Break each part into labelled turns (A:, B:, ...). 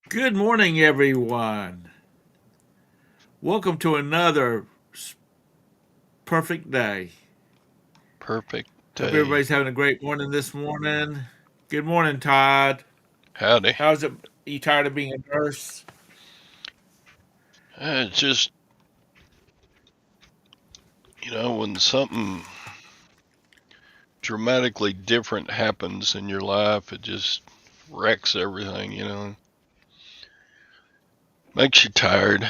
A: Good morning, everyone. Welcome to another perfect day.
B: Perfect
A: Hope
B: day.
A: everybody's having a great morning this morning. Good morning, Todd.
B: Howdy.
A: How's it? You tired of being a nurse?
B: It's just, when something dramatically different happens in your life, it just wrecks everything. Makes you tired.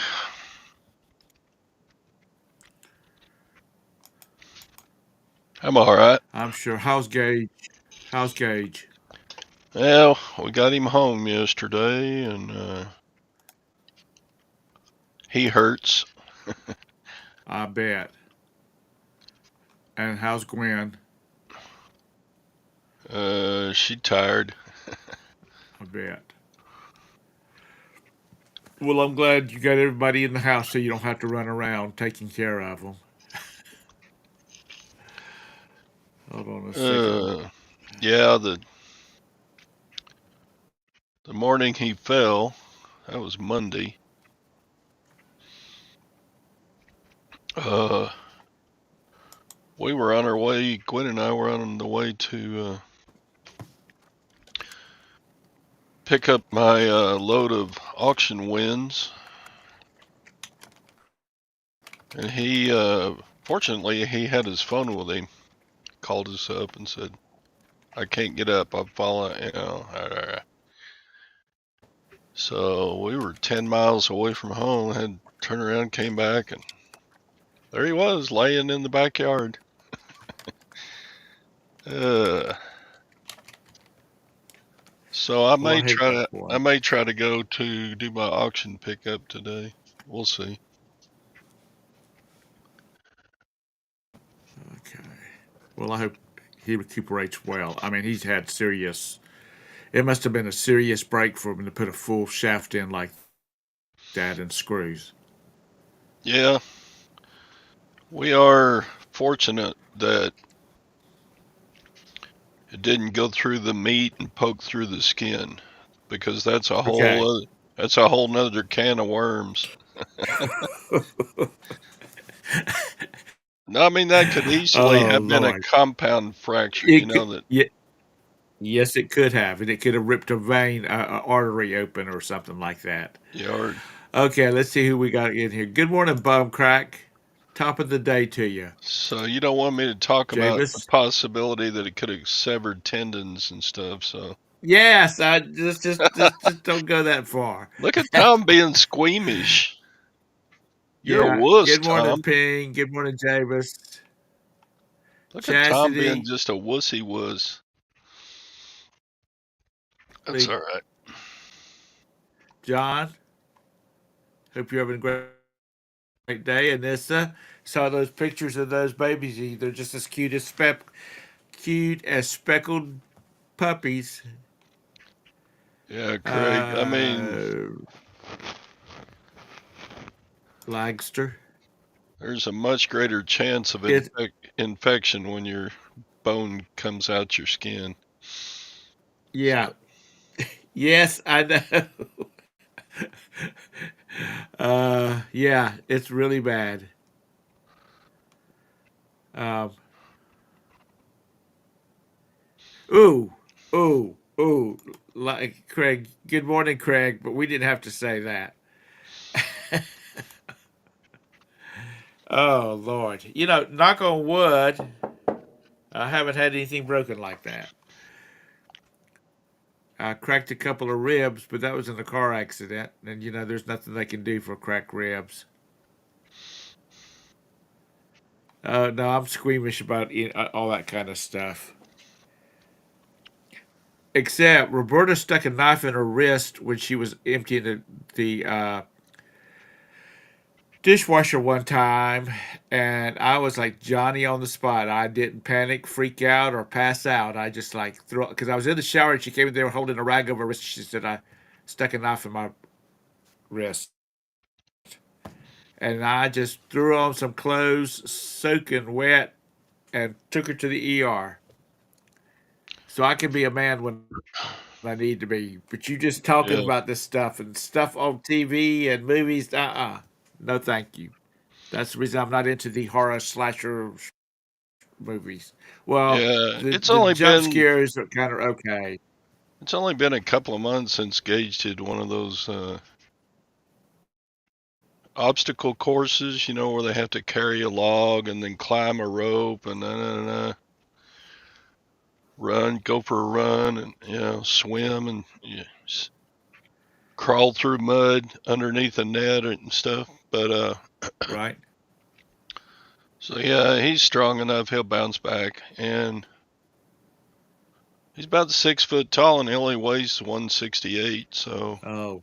B: I'm all right.
A: I'm sure. How's Gage? How's Gage?
B: Well, we got him home yesterday, and he hurts.
A: I bet. And how's Gwen?
B: She tired.
A: I bet. Well, I'm glad you got everybody in the house so you don't have to run around taking care of them. Hold on a second.
B: Uh, yeah, the morning he fell, that was Monday. Uh, we were on our way. Gwen and I were on the way to pick up my load of auction wins, and fortunately, he had his phone with him. Called us up and said, "I can't get up. I've fallen." So we were 10 miles away from home. Had to turn around, came back, and there he was, laying in the backyard. Uh, so I
A: Well, I
B: may
A: hate
B: try
A: that
B: to
A: for
B: I
A: him.
B: may try to go to do my auction pickup today. We'll see.
A: Okay. Well, I hope he recuperates well. I mean, he's had serious. It must have been a serious break for him to put a full shaft in like that and screws.
B: Yeah, we are fortunate that it didn't go through the meat and poke through the skin, because
A: Okay.
B: that's a whole nother can of worms. No, I mean, that could easily
A: Oh
B: have been a
A: Lord.
B: compound fracture.
A: It could, yeah, yes, it could have, and it could have ripped a vein, artery open, or something like that.
B: yard.
A: Okay, let's see who we got in here. Good morning, Bum Crack. Top of the day to you,
B: So you don't want me to talk about the
A: Javis.
B: possibility that it could have severed tendons and stuff. So
A: Yes, I just don't go that far.
B: look at Tom being squeamish. You're a
A: Yeah.
B: wuss,
A: Good morning,
B: Tom.
A: Ping. Good morning, Javis.
B: Look at Tom being
A: Chastity.
B: just a wussy wuss. That's all right.
A: John. Hope you're having a great day. And Nissa, saw those pictures of those babies. They're just as cute as speckled puppies.
B: Yeah, Craig. I mean,
A: Uh, Lagster.
B: there's a much greater chance of
A: It.
B: infection when your bone comes out your skin.
A: Yeah.
B: So,
A: Yes, I know. Yeah, it's really bad. Um, ooh, ooh. Like Craig. Good morning, Craig. But we didn't have to say that. Oh Lord. Knock on wood. I haven't had anything broken like that. I cracked a couple of ribs, but that was in a car accident, and there's nothing they can do for cracked ribs. No, I'm squeamish about all that kind of stuff. Except Roberta stuck a knife in her wrist when she was emptying the dishwasher one time, and I was like Johnny on the spot. I didn't panic, freak out, or pass out. I just like throw because I was in the shower and she came in there holding a rag over her wrist. She said I stuck a knife in my wrist, and I just threw on some clothes, soaking wet, and took her to the ER. So I can be a man when I need to be. But you just talking
B: Yeah,
A: about this stuff and stuff on TV and movies. No, thank you. That's the reason I'm not into the horror slasher movies. Well,
B: yeah.
A: the jump scares are kind of okay.
B: It's only been a couple of months since Gage did one of those obstacle courses, where they have to carry a log and then climb a rope and then run, go for a run, and swim and crawl through mud underneath a net and stuff. But
A: Right.
B: so yeah, he's strong enough. He'll bounce back, and he's about 6 foot tall, and he only weighs 168. So
A: Oh,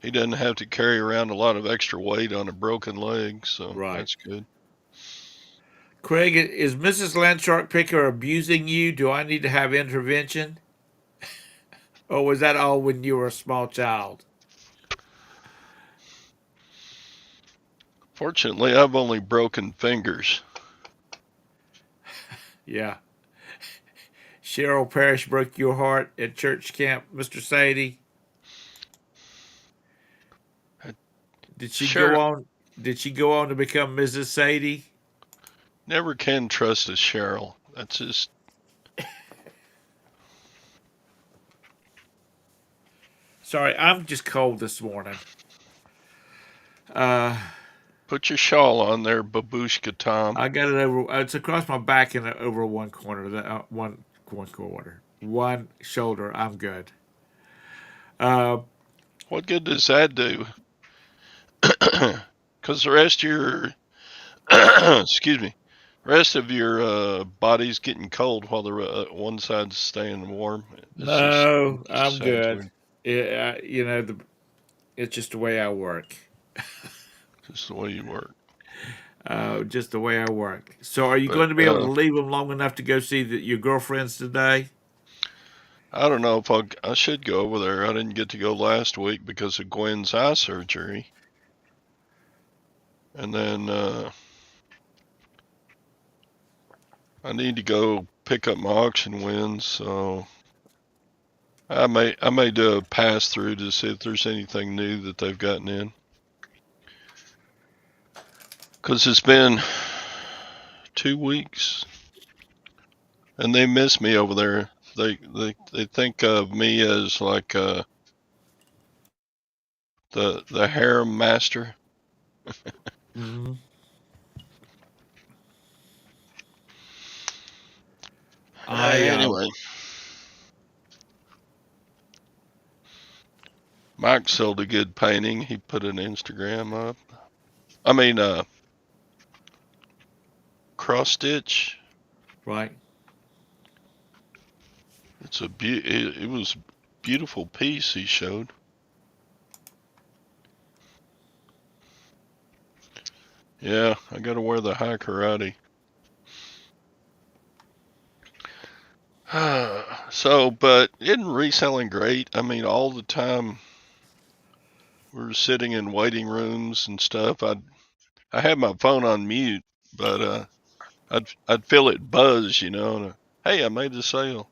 B: he doesn't have to carry around a lot of extra weight on a broken leg. So
A: right.
B: that's good.
A: Craig, is Mrs. Landshark Picker abusing you? Do I need to have intervention? Or was that all when you were a small child?
B: Fortunately, I've only broken fingers.
A: Yeah. Cheryl Parrish broke your heart at church camp, Mr. Sadie. Did she go
B: Sure,
A: on? Did she go on to become Mrs. Sadie?
B: never can trust a Cheryl. That's just
A: Sorry, I'm just cold this morning. Uh,
B: put your shawl on there, babushka Tom.
A: I got it over. It's across my back and over one corner. One quarter, one shoulder. I'm good. Uh,
B: What good does that do? Because the rest of your excuse me, rest of your body's getting cold while the one side's staying warm. It
A: no,
B: just
A: I'm
B: sounds
A: good.
B: weird.
A: It's just the way I work.
B: Just the way you work.
A: Just the way I work. So, are you
B: But
A: going to be able to leave them long enough to go see your girlfriends today?
B: I don't know if I should go over there. I didn't get to go last week because of Gwen's eye surgery, and then I need to go pick up my auction wins. So I may do a pass through to see if there's anything new that they've gotten in. Because it's been 2 weeks and they miss me over there. They think of me as like the harem master.
A: Mm-hmm. I
B: Anyway, Mike sold a good painting. He put an Instagram up. I mean, cross stitch.
A: right.
B: It was a beautiful piece he showed. Yeah, I got to wear the high karate. So, but isn't reselling great? I mean, all the time we're sitting in waiting rooms and stuff. I had my phone on mute, but I'd feel it buzz, And, hey, I made the sale.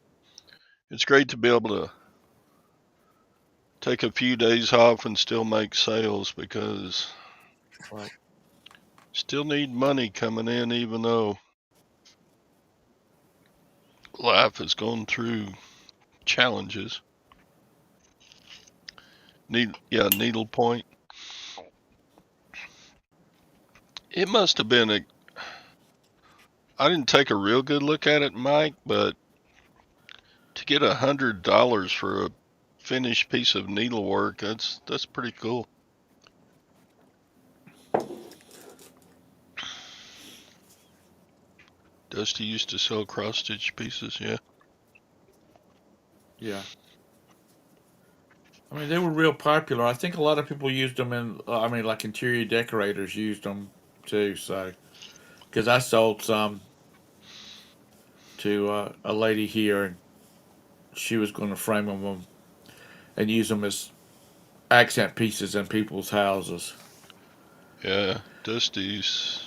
B: It's great to be able to take a few days off and still make sales because
A: Right.
B: still need money coming in, even though life is going through challenges. Needlepoint. It must have been a. I didn't take a real good look at it, Mike, but to get $100 for a finished piece of needlework, that's pretty cool. Dusty used to sell cross stitch pieces, yeah.
A: Yeah. I mean, they were real popular. I think a lot of people used them like interior decorators used them too. So, because I sold some to a lady here, and she was going to frame them and use them as accent pieces in people's houses.
B: Yeah, Dusty's.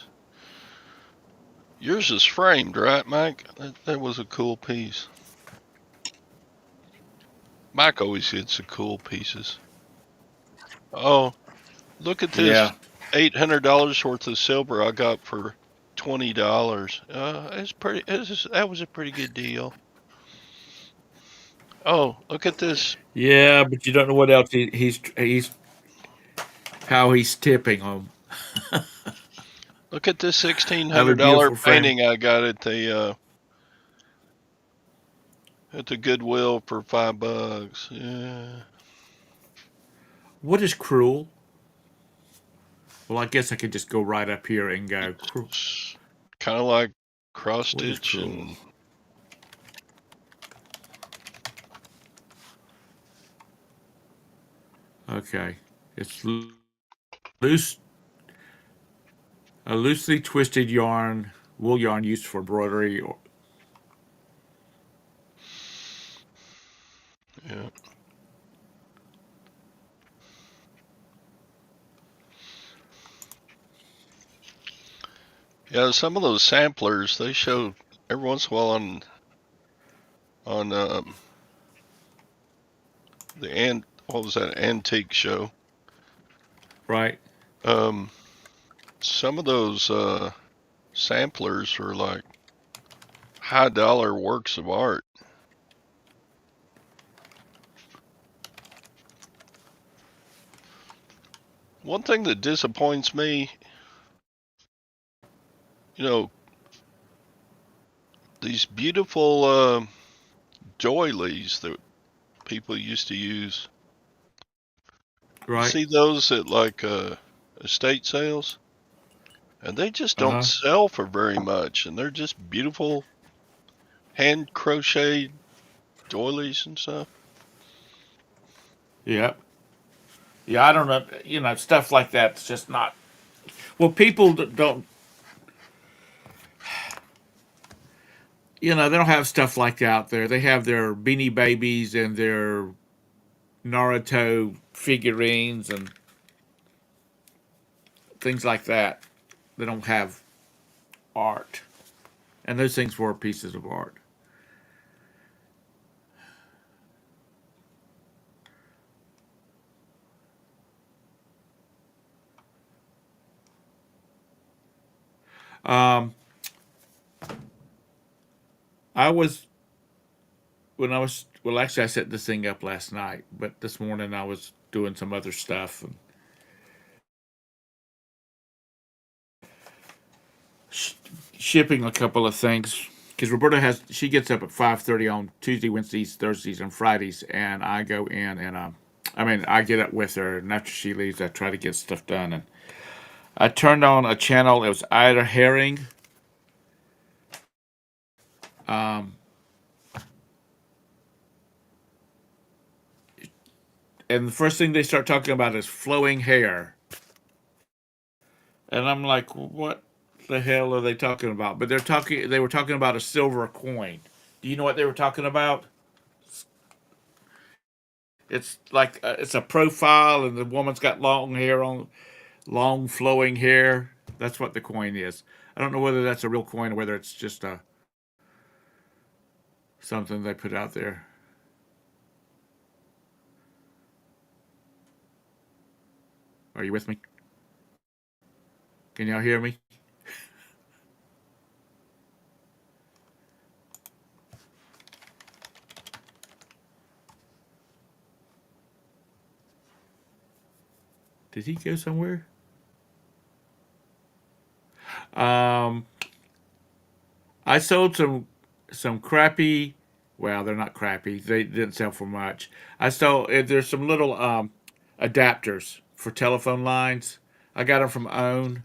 B: Yours is framed, right, Mike? That was a cool piece. Mike always gets the cool pieces. Oh, look at this
A: Yeah.
B: $800 worth of silver I got for $20. It's pretty. That was a pretty good deal. Oh, look at this.
A: Yeah, but you don't know what else he's how he's tipping them.
B: Look at this sixteen
A: I have a
B: hundred dollar
A: beautiful frame.
B: painting I got at the Goodwill for $5. Yeah,
A: What is cruel? Well, I guess I could just go right up here and go.
B: it's kind of like cross
A: What is
B: stitch
A: cruel?
B: and
A: Okay, it's loose, a loosely twisted yarn, wool yarn used for embroidery. Or,
B: yeah. Yeah, some of those samplers they show every once in a while on what was that antique show.
A: right?
B: Um, some of those samplers are like high dollar works of art. One thing that disappoints me, you know, these beautiful doilies that people used to use. You
A: Right.
B: see those at like estate sales, and they just
A: Uh
B: don't
A: huh.
B: sell for very much, and they're just beautiful hand crocheted doilies and stuff.
A: Yep. Yeah, I don't know. You know, stuff like that's just not. Well, people don't. You know, they don't have stuff like that out there. They have their Beanie Babies and their Naruto figurines and things like that. They don't have art, and those things were pieces of art. Um, I was when I was well, actually, I set this thing up last night, but this morning I was doing some other stuff and sh- shipping a couple of things. Because Roberta she gets up at 5:30 on Tuesday, Wednesdays, Thursdays, and Fridays, and I go in and I mean, I get up with her, and after she leaves, I try to get stuff done. And I turned on a channel. It was Ida Herring. Um, and the first thing they start talking about is flowing hair. And I'm like, what the hell are they talking about? But they were talking about a silver coin. Do you know what they were talking about? It's like it's a profile, and the woman's got long flowing hair. That's what the coin is. I don't know whether that's a real coin or whether it's just a something they put out there. Are you with me? Can y'all hear me? Did he go somewhere? Um, I sold some crappy. Well, they're not crappy. They didn't sell for much. I sold. There's some little adapters for telephone lines. I got them from Own.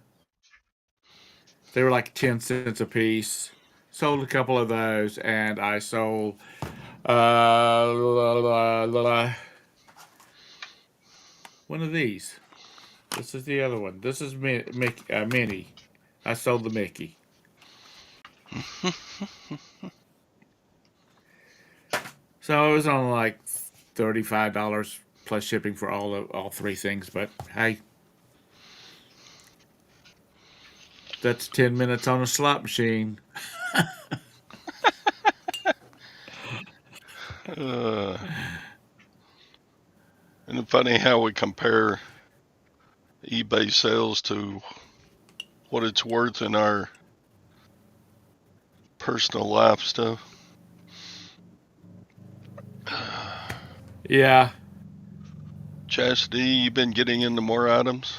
A: They were like 10 cents a piece. Sold a couple of those, and I sold one of these. This is the other one. This is Minnie. I sold the Mickey. So it was on like $35 plus shipping for all three things. But hey, that's 10 minutes on a slot machine.
B: Uh, And it's funny how we compare eBay sales to what it's worth in our personal life stuff.
A: Yeah,
B: Chastity, you been getting into more items?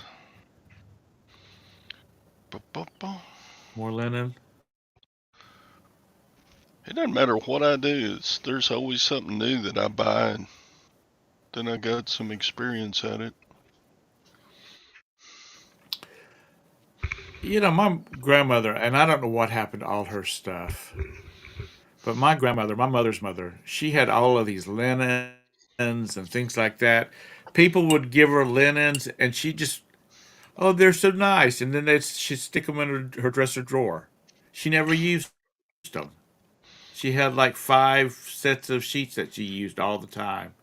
A: more linen.
B: It doesn't matter what I do. There's always something new that I buy, and then I got some experience at it.
A: You know, my grandmother, and I don't know what happened to all her stuff, but my grandmother, my mother's mother, she had all of these linens and things like that. People would give her linens, and she just, oh, they're so nice, and then she'd stick them in her dresser drawer. She never used them. She had like 5 sets of sheets that she used all the time.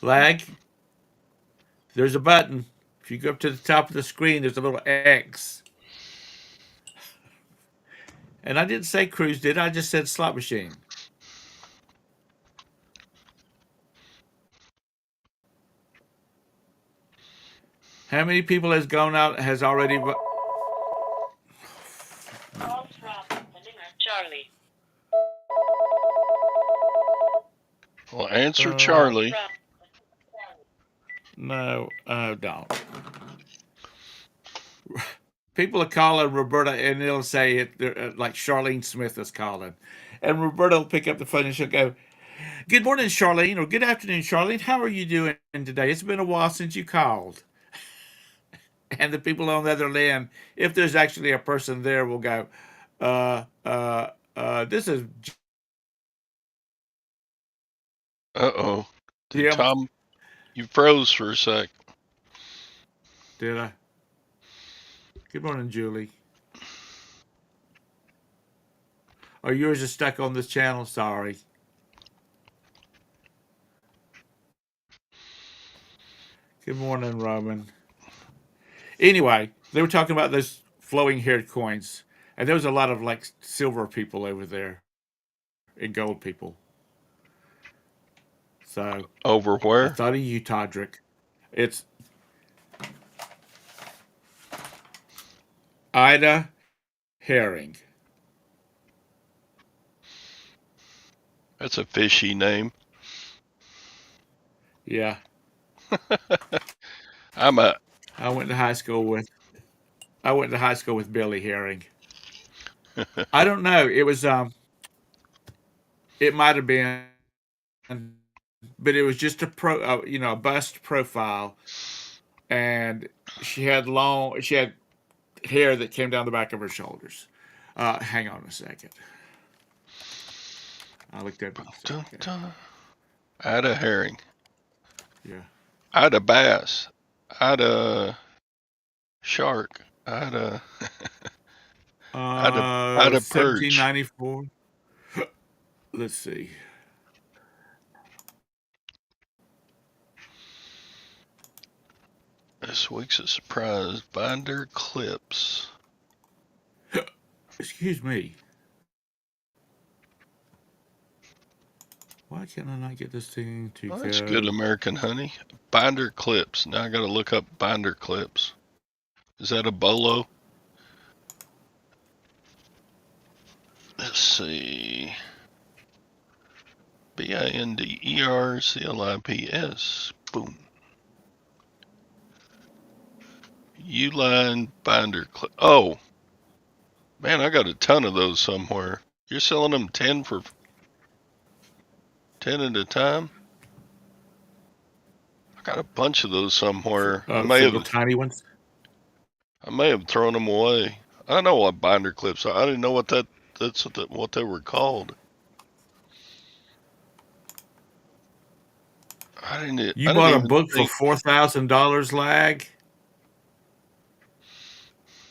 A: Lag, there's a button. If you go up to the top of the screen, there's a little X. And I didn't say cruise, did I? I just said slot machine. How many people has gone out has already?
C: Call from Charlie.
B: Well, answer
A: Uh,
B: Charlie.
A: no, don't. People are calling Roberta, and they'll say it like Charlene Smith is calling, and Roberta will pick up the phone and she'll go, "Good morning, Charlene," or "Good afternoon, Charlene. How are you doing today? It's been a while since you called." And the people on the other end, if there's actually a person there, will go, "This is
B: Uh-oh. Did
A: Jim."
B: Thom, you froze for a sec.
A: Did I? Good morning, Julie. Oh, yours is stuck on this channel. Sorry. Good morning, Roman. Anyway, they were talking about those flowing haired coins, and there was a lot of like silver people over there and gold people. So
B: Over
A: I
B: where?
A: thought of you, Todrick. It's Ida Herring.
B: That's a fishy name.
A: Yeah,
B: I'm a.
A: I went to high school with I went to high school with Billy Herring. I don't know. It might have been, but it was just a bust profile, and she had hair that came down the back of her shoulders. Hang on a second. I looked up a second ago.
B: Ida herring.
A: Yeah.
B: Ida bass. Ida shark. Ida. Ida. Ida perch.
A: 1794. Let's see.
B: This week's a surprise. Binder clips.
A: Excuse me. Why can't I not get this thing to
B: Well, that's good,
A: go?
B: American honey. Binder clips. Now I got to look up binder clips. Is that a bolo? Let's see. BINDERCLIPS. Boom. Uline binder clip. Oh, man, I got a ton of those somewhere. You're selling them 10 for 10 at a time? I got a bunch of those somewhere.
A: For little tiny ones.
B: I may have thrown them away. I know what binder clips are. I didn't know what they were called.
A: You
B: I didn't
A: bought a
B: even
A: book for
B: think.
A: $4,000, Lag?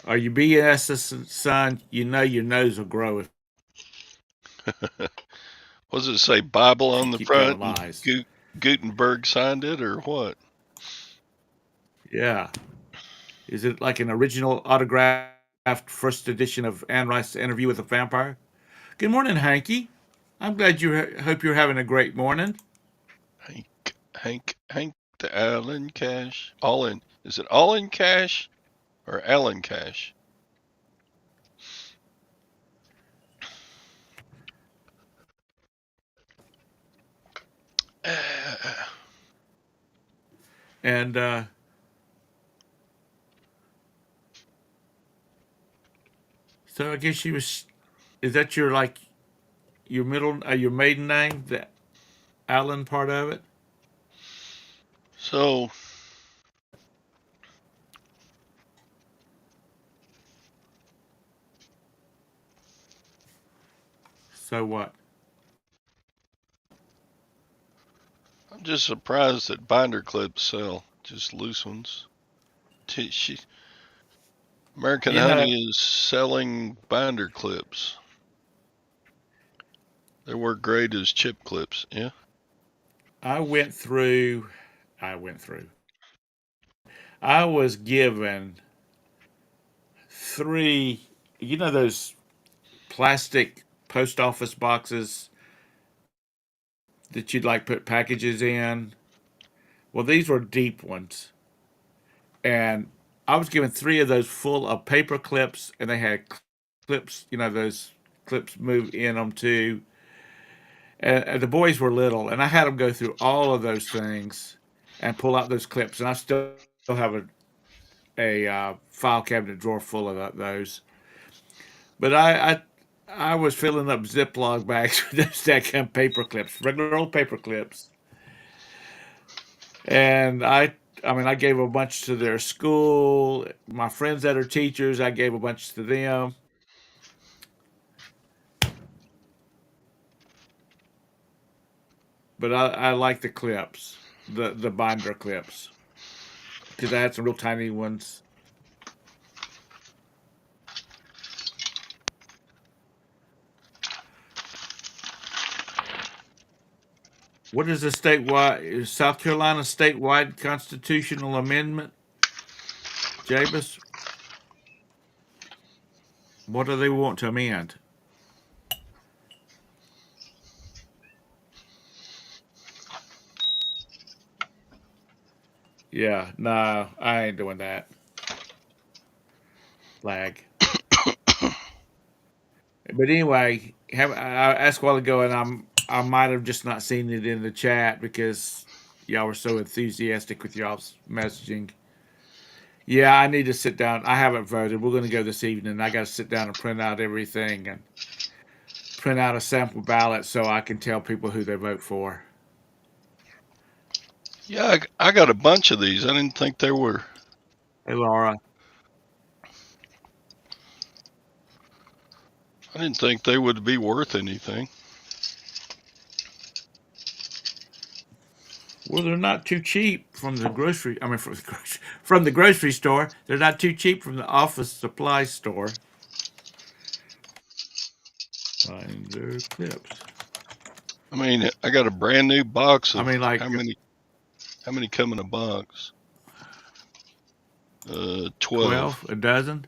A: Are you BS, son? You know your nose will grow if
B: What does it say? Bible
A: you
B: on the
A: keep telling
B: front and
A: lies.
B: Gutenberg signed it or what?
A: Yeah. Is it like an original autograph first edition of Anne Rice's Interview with a Vampire. Good morning, Hanky. I'm glad hope you're having a great morning.
B: Hank, the Allen Cash. All in. Is it all in cash or Allen Cash?
A: And so I guess she was. Is that your your maiden name, the Allen part of it?
B: So
A: So what?
B: I'm just surprised that binder clips sell, just loose ones. American
A: You know,
B: Honey is selling binder clips. They work great as chip clips. Yeah.
A: I went through. I was given three. You know those plastic post office boxes that you'd like put packages in. Well, these were deep ones, and I was given three of those full of paper clips, and they had clips. You know those clips move in them too. And the boys were little, and I had them go through all of those things and pull out those clips, and I still have a file cabinet drawer full of those. But I was filling up Ziploc bags with those stack paper clips, regular old paper clips, and I mean, I gave a bunch to their school. My friends that are teachers, I gave a bunch to them. But I like the clips, the binder clips, because I had some real tiny ones. What is the statewide South Carolina statewide constitutional amendment, Jabus? What do they want to amend? Yeah, no, I ain't doing that. Lag. But anyway, I asked a while ago, and I might have just not seen it in the chat because y'all were so enthusiastic with y'all's messaging. Yeah, I need to sit down. I haven't voted. We're going to go this evening. I got to sit down and print out everything and print out a sample ballot so I can tell people who they vote for.
B: Yeah, I got a bunch of these. I didn't think there were.
A: Hey, Laura.
B: I didn't think they would be worth anything.
A: Well, they're not too cheap from the grocery. I mean, from the grocery store. They're not too cheap from the office supply store. Binder clips.
B: I mean, I got a brand new box
A: I
B: of
A: mean, like
B: how many come in a box? 12.
A: 12 a dozen.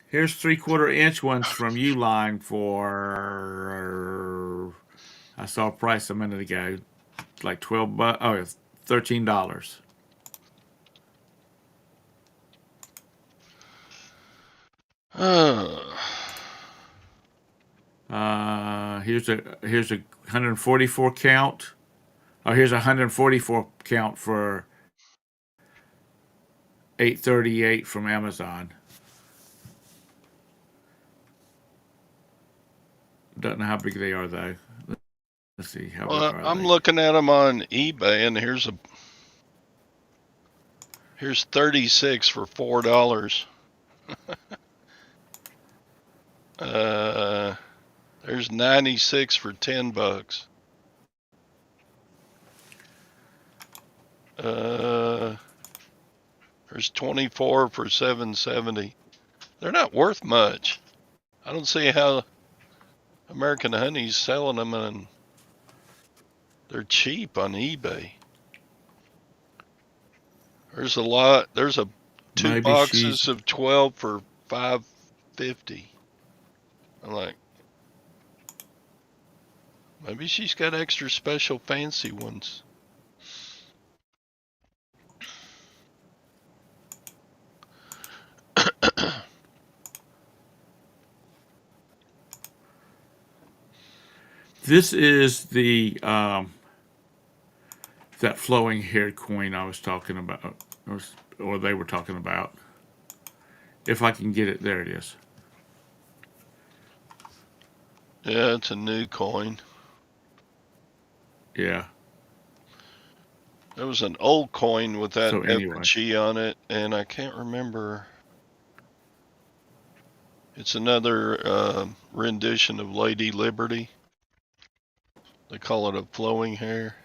A: Here's 3/4 inch ones from Uline for. I saw a price a minute ago, like $12. Oh, it's $13.
B: Uh,
A: Here's a 144 count. Oh, here's a 144 count for 838 from Amazon. Don't know how big they are though. Let's see how big
B: well,
A: are
B: I'm
A: they.
B: looking at them on eBay, and here's 36 for $4. There's 96 for $10. Uh, there's 24 for $7.70. They're not worth much. I don't see how American Honey's selling them, and they're cheap on eBay. There's a two
A: Maybe she's
B: boxes of 12 for $5.50. I'm like, maybe she's got extra special fancy ones.
A: this is the that flowing haired queen I was talking about, or they were talking about. If I can get it, there it is.
B: Yeah, it's a new coin.
A: Yeah.
B: There was an old coin with that
A: So anyway,
B: effigy on it, and I can't remember. It's another rendition of Lady Liberty. They call it a flowing hair.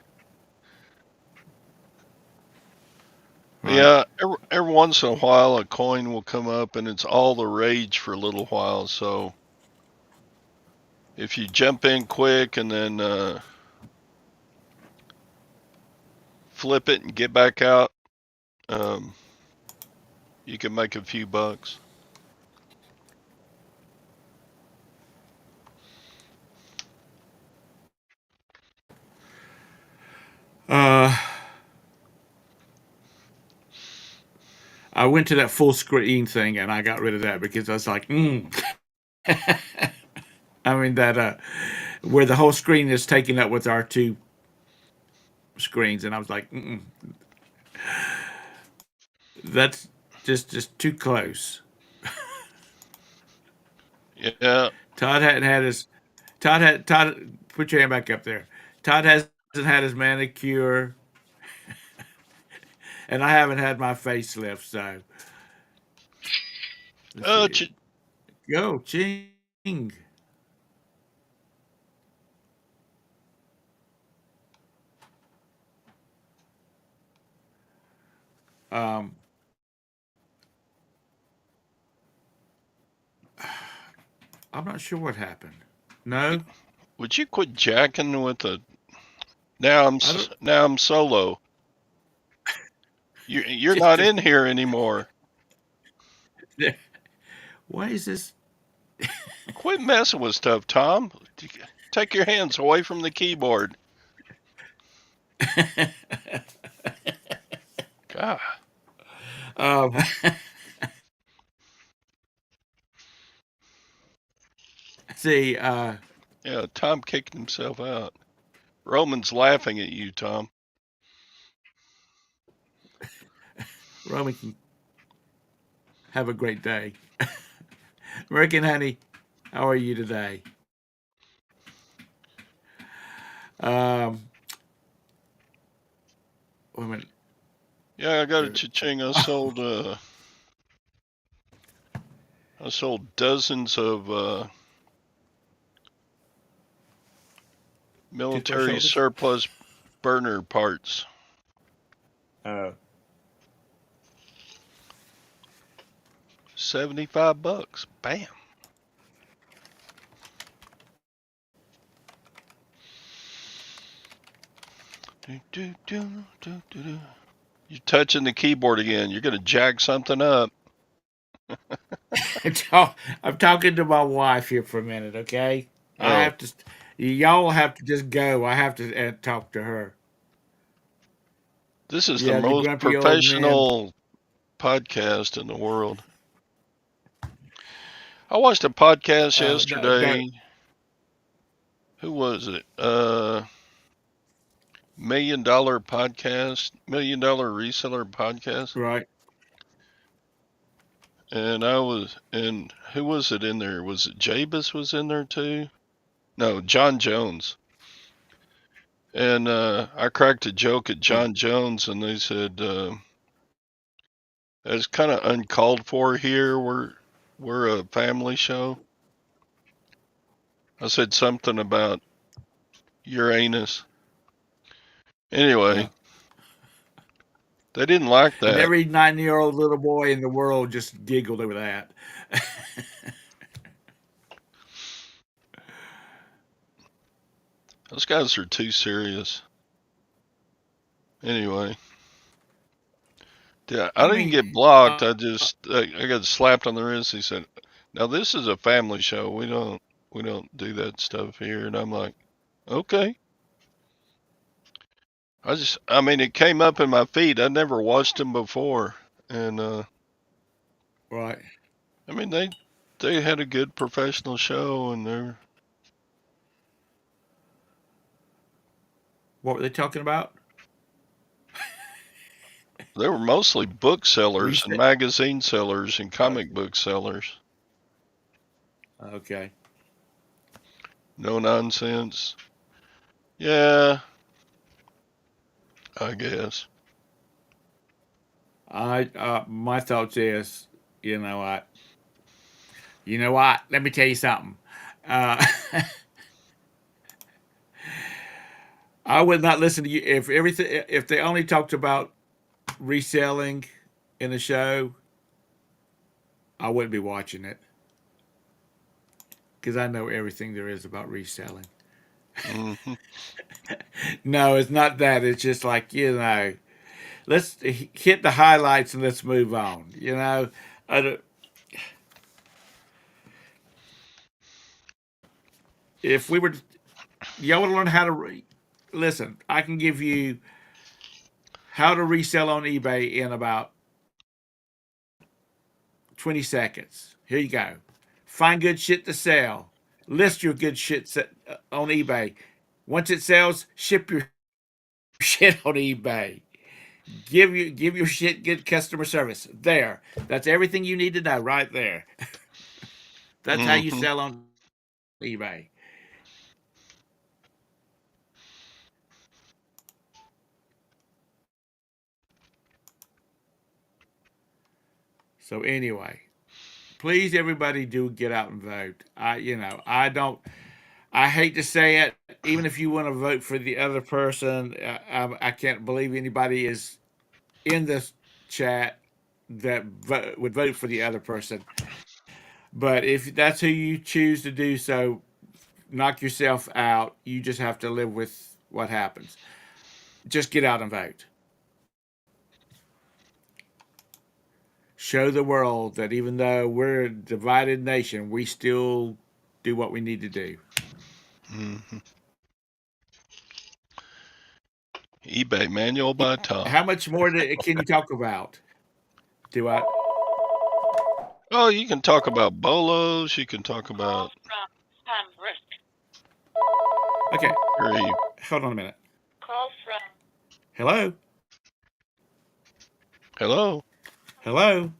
A: right.
B: Yeah, every once in a while a coin will come up and it's all the rage for a little while. So if you jump in quick and then flip it and get back out, um, you can make a few bucks.
A: Uh, I went to that full screen thing and I got rid of that because I was like, I mean that where the whole screen is taken up with our two screens, and I was like, that's just too close.
B: Yeah.
A: Todd hadn't had his Todd. Put your hand back up there. Todd hasn't had his manicure, and I haven't had my facelift. So let's
B: Oh,
A: see. Go Ching. Um, I'm not sure what happened. No,
B: would you quit jacking with the?
A: I don't.
B: Now I'm solo. You're
A: Just
B: not in here anymore.
A: why is this?
B: Quit messing with stuff, Tom. Take your hands away from the keyboard. God.
A: Um, see,
B: Yeah, Tom kicked himself out. Roman's laughing at you, Tom.
A: Romy can have a great day. American honey, how are you today? Um, wait a minute.
B: Yeah, I got a cha-ching. I sold dozens of
A: Toothbrush
B: military
A: holders.
B: surplus burner parts.
A: Uh,
B: $75. Bam. You're touching the keyboard again. You're gonna jack something up.
A: I'm talking to my wife here for a minute, okay? I
B: Oh,
A: have to. Y'all have to just go. I have to talk to her.
B: this is the
A: Yeah, the
B: most
A: grumpy old men.
B: professional podcast in the world. I watched a podcast
A: No,
B: yesterday. Who was it? $1 million podcast, $1 million reseller podcast.
A: right.
B: And who was it in there? Was it Jabez was in there too? No, John Jones. And I cracked a joke at
A: Uh,
B: John Jones, and they said it's kind of uncalled for here. We're a family show. I said something about Uranus.
A: uh,
B: Anyway, they didn't like
A: and
B: that.
A: every 9-year-old little boy in the world just giggled over that.
B: Those guys are too serious. Anyway, Yeah, I
A: I
B: didn't
A: mean,
B: get blocked. I got slapped on the wrist. He said, "Now this is a family show. We don't do that stuff here." And I'm like, "Okay." I mean, it came up in my feed. I never watched them before, and
A: right.
B: I mean they had a good professional show, and
A: What were they talking about?
B: they were mostly booksellers and
A: Reset.
B: magazine sellers and comic
A: Okay.
B: book sellers.
A: Okay.
B: No nonsense. Yeah, I guess.
A: My thoughts is, you know what? You know what? Let me tell you something. Uh, I would not listen to you if everything if they only talked about reselling in the show. I wouldn't be watching it because I know everything there is about reselling.
B: Hmm.
A: No, it's not that. It's just like let's hit the highlights and let's move on. I, if we were, y'all want to learn how to listen. I can give you how to resell on eBay in about 20 seconds. Here you go. Find good shit to sell. List your good shit on eBay. Once it sells, ship your shit on eBay. Give your shit good customer service. There. That's everything you need to know right there. That's how you
B: Hmm.
A: sell on eBay. So anyway, please everybody do get out and vote. I don't I hate to say it, even if you want to vote for the other person, I can't believe anybody is in this chat that would vote for the other person. But if that's who you choose to do so, knock yourself out. You just have to live with what happens. Just get out and vote. Show the world that even though we're a divided nation, we still do what we need to do.
B: Hmm. eBay manual by Tom.
A: How much more can you talk about? Do I?
B: Oh, you can talk about bolos. You can talk
C: Call
B: about
C: from Sam Risk.
A: Okay,
B: great.
A: hold on a minute.
C: Call from.
A: Hello,
B: Hello,
A: hello,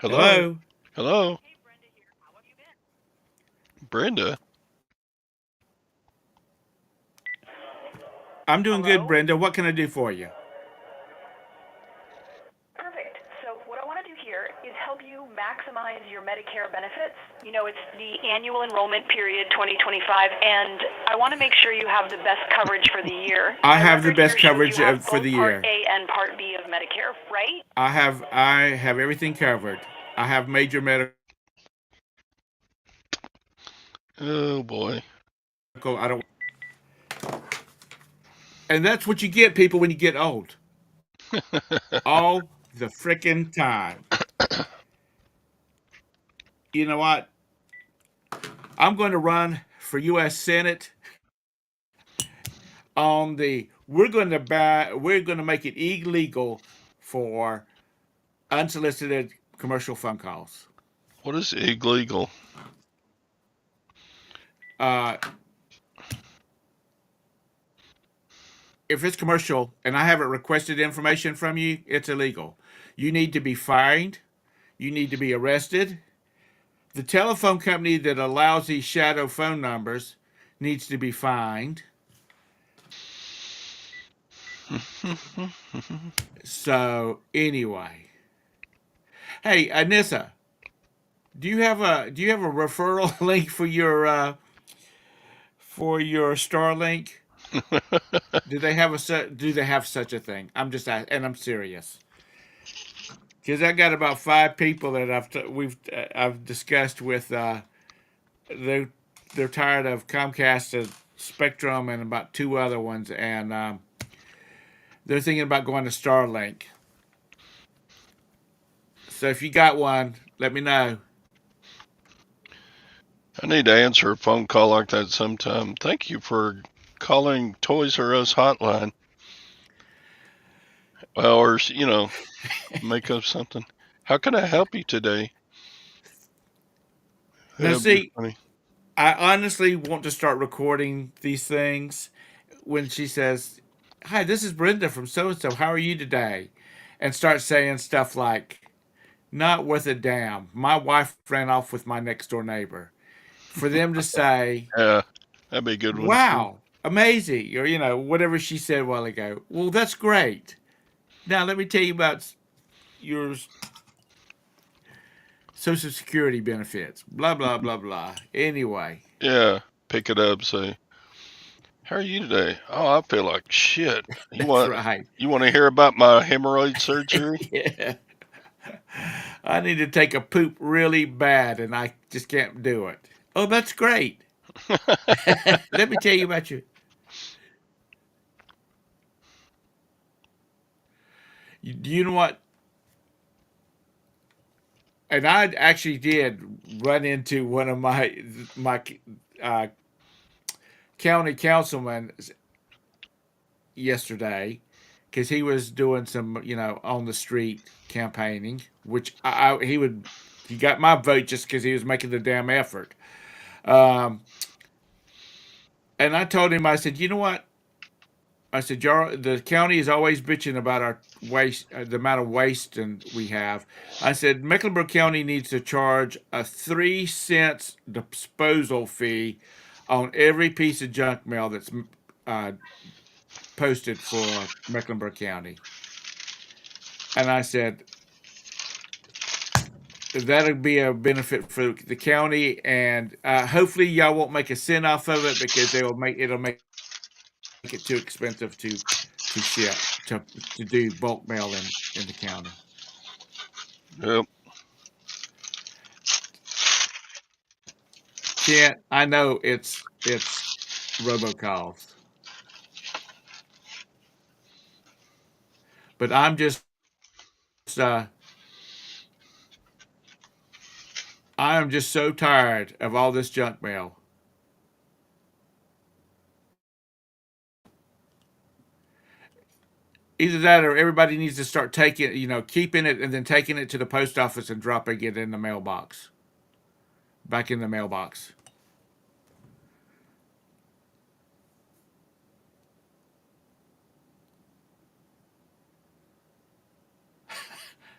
B: hello,
A: hello.
B: hello, Brenda.
A: I'm doing good,
D: Hello?
A: Brenda. What can I do for you?
D: Perfect. So, what I want to do here is help you maximize your Medicare benefits. You know, it's the annual enrollment period 2025, and I want to make sure you have the best coverage for the year.
A: I
D: My
A: have the
D: record
A: best
D: here shows
A: coverage
D: you have
A: for
D: both
A: the
D: Part
A: year.
D: A and Part B of Medicare, right?
A: I have everything covered. I have major medical.
B: Oh boy.
A: I don't. And that's what you get, people, when you get old. All the freaking time. You know what? I'm going to run for U.S. Senate on the. We're going to make it illegal for unsolicited commercial phone calls.
B: What is illegal?
A: Uh, if it's commercial and I haven't requested information from you, it's illegal. You need to be fined. You need to be arrested. The telephone company that allows these shadow phone numbers needs to be fined. So anyway, hey Anissa, do you have a referral link for your Starlink? Do they have such a thing? And I'm serious because I got about 5 people that I've discussed with. They're they're tired of Comcast and Spectrum and about 2 other ones, and they're thinking about going to Starlink. So if you got one, let me know.
B: I need to answer a phone call like that sometime. Thank you for calling Toys R Us hotline. Well, or, make up something. How can I help you today?
A: Now,
B: That'd be
A: see,
B: funny.
A: I honestly want to start recording these things when she says, "Hi, this is Brenda from so and so. How are you today?" And start saying stuff like, "Not worth a damn. My wife ran off with my next door neighbor." For them to say,
B: Yeah, that'd be a good one too.
A: "Wow, amazing," or whatever she said a while ago. Well, that's great. Now let me tell you about your Social Security benefits. Blah blah blah blah. Anyway,
B: Yeah, pick it up, say, "How are you today?" "Oh, I feel like shit." You
A: that's
B: want
A: right.
B: you want to hear about my hemorrhoid surgery?
A: Yeah. I need to take a poop really bad and I just can't do it. Oh, that's great. Let me tell you about you. You know what? And I actually did run into one of my uh, county councilmen yesterday because he was doing some on the street campaigning, which he got my vote just because he was making the damn effort. Um, and I told him, I said, you know what? I said, the county is always bitching about our waste, the amount of waste and we have. I said, Mecklenburg County needs to charge a 3 cents disposal fee on every piece of junk mail that's uh, posted for Mecklenburg County. And I said, that'll be a benefit for the county, and hopefully y'all won't make a cent off of it because it'll make it too expensive to ship to do bulk mail in the county.
B: Yep.
A: Kent, I know it's robocalls, but uh, I am just so tired of all this junk mail. Either that or everybody needs to start taking, keeping it and then taking it to the post office and dropping it in the mailbox, back in the mailbox.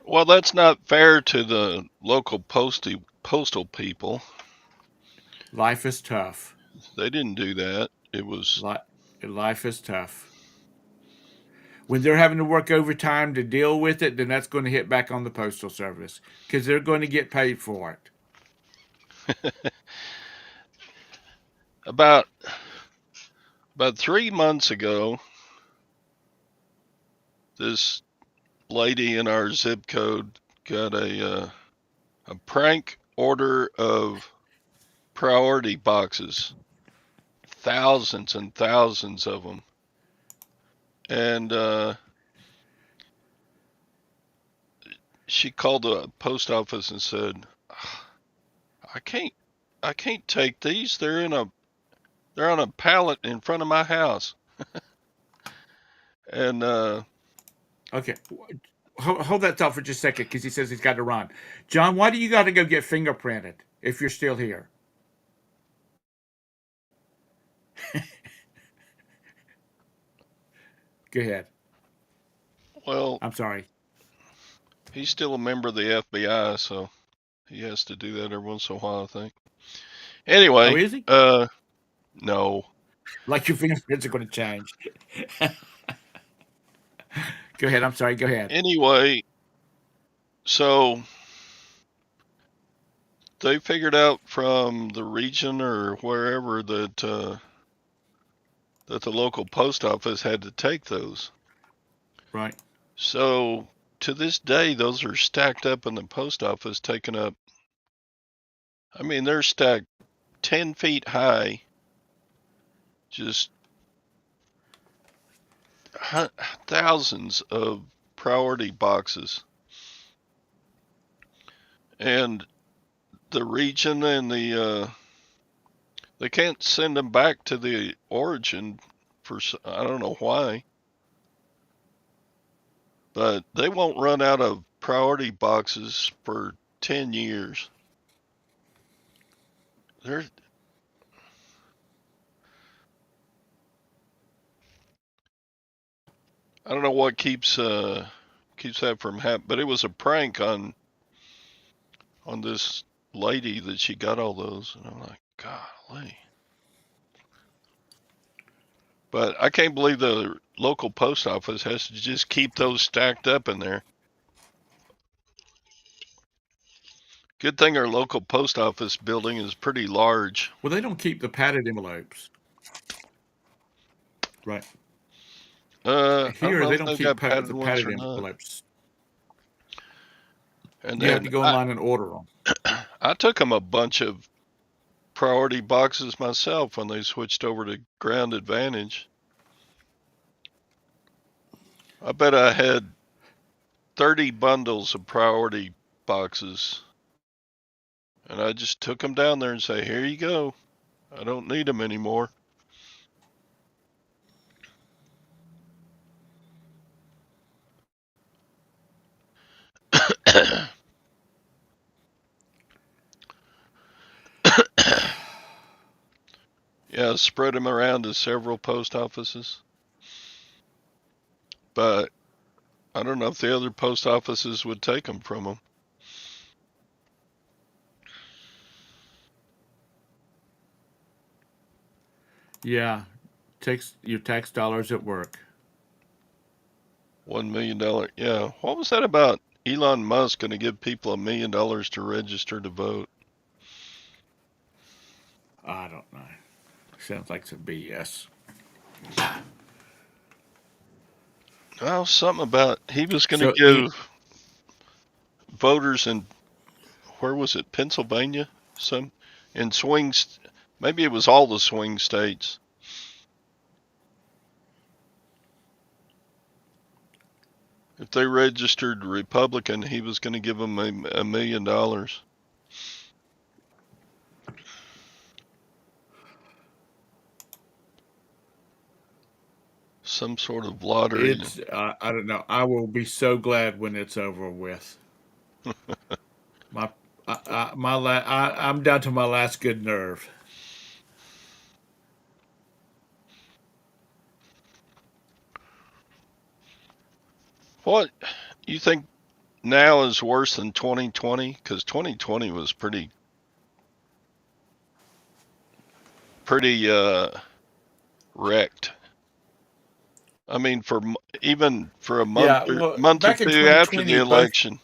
B: Well, that's not fair to the local postal people.
A: Life is tough.
B: They didn't do that. It was,
A: Life is tough. When they're having to work overtime to deal with it, then that's going to hit back on the postal service because they're going to get paid for it.
B: about 3 months ago. This lady in our zip code got a prank order of priority boxes, thousands and thousands of them, and she called the post office and said, "I can't, I can't take these. They're on a pallet in front of my house." And
A: Okay, hold that thought for just a second because he says he's got to run. John, why do you got to go get fingerprinted if you're still here? Go ahead.
B: well,
A: I'm sorry.
B: he's still a member of the FBI, so he has to do that every once in a while, I think.
A: Oh,
B: Anyway,
A: is he?
B: no.
A: Like your fingerprints are going to change. Go ahead. I'm sorry. Go ahead.
B: Anyway, so they figured out from the region or wherever that the local post office had to take those.
A: Right.
B: So to this day, those are stacked up in the post office, taking up. I mean, they're stacked 10 feet high, just thousands of priority boxes. and the region and they can't send them back to the origin for I don't know why, but they won't run out of priority boxes for 10 years. They're I don't know what keeps that from happening, but it was a prank on this lady that she got all those, and I'm like, golly. But I can't believe the local post office has to just keep those stacked up in there. Good thing our local post office building is pretty large.
A: Well, they don't keep the padded envelopes, right?
B: I don't
A: Here,
B: know
A: they
B: if
A: don't
B: they've
A: keep
B: got padded
A: the
B: ones
A: padded
B: or not.
A: envelopes.
B: And
A: You have
B: then
A: to go online and order them.
B: I took them a bunch of priority boxes myself when they switched over to Ground Advantage. I bet I had 30 bundles of priority boxes. And I just took them down there and say, here you go. I don't need them anymore. Yeah, spread them around to several post offices. But I don't know if the other post offices would take them from them.
A: Yeah, takes your tax dollars at work.
B: $1 million. Yeah. What was that about Elon Musk going to give people $1 million to register to vote?
A: I don't know. Sounds like some BS.
B: Oh, something about he was going to
A: So,
B: give voters in, where was it, Pennsylvania? Some in swings, maybe it was all the swing states. If they registered Republican, he was going to give them $1 million. Some sort of lottery.
A: it's I don't know. I will be so glad when it's over with. My I'm down to my last good nerve.
B: What you think now is worse than 2020? Because 2020 was pretty wrecked. I mean, even for a month
A: Yeah,
B: or
A: well,
B: month or
A: back in
B: two after the
A: 2020, both
B: election,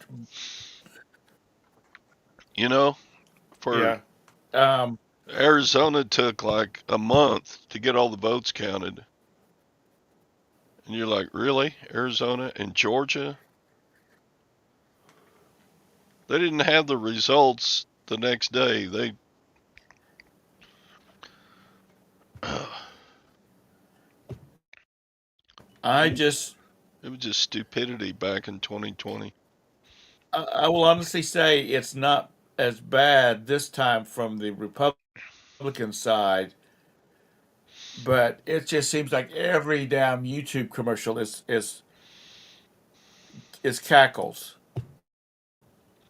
B: you know, for
A: yeah, um,
B: Arizona took like a month to get all the votes counted. And you're like, really? Arizona and Georgia? They didn't have the results the next day.
A: I
B: It
A: just
B: was just stupidity back in 2020.
A: I will honestly say it's not as bad this time from the Republican side, but it just seems like every damn YouTube commercial is cackles,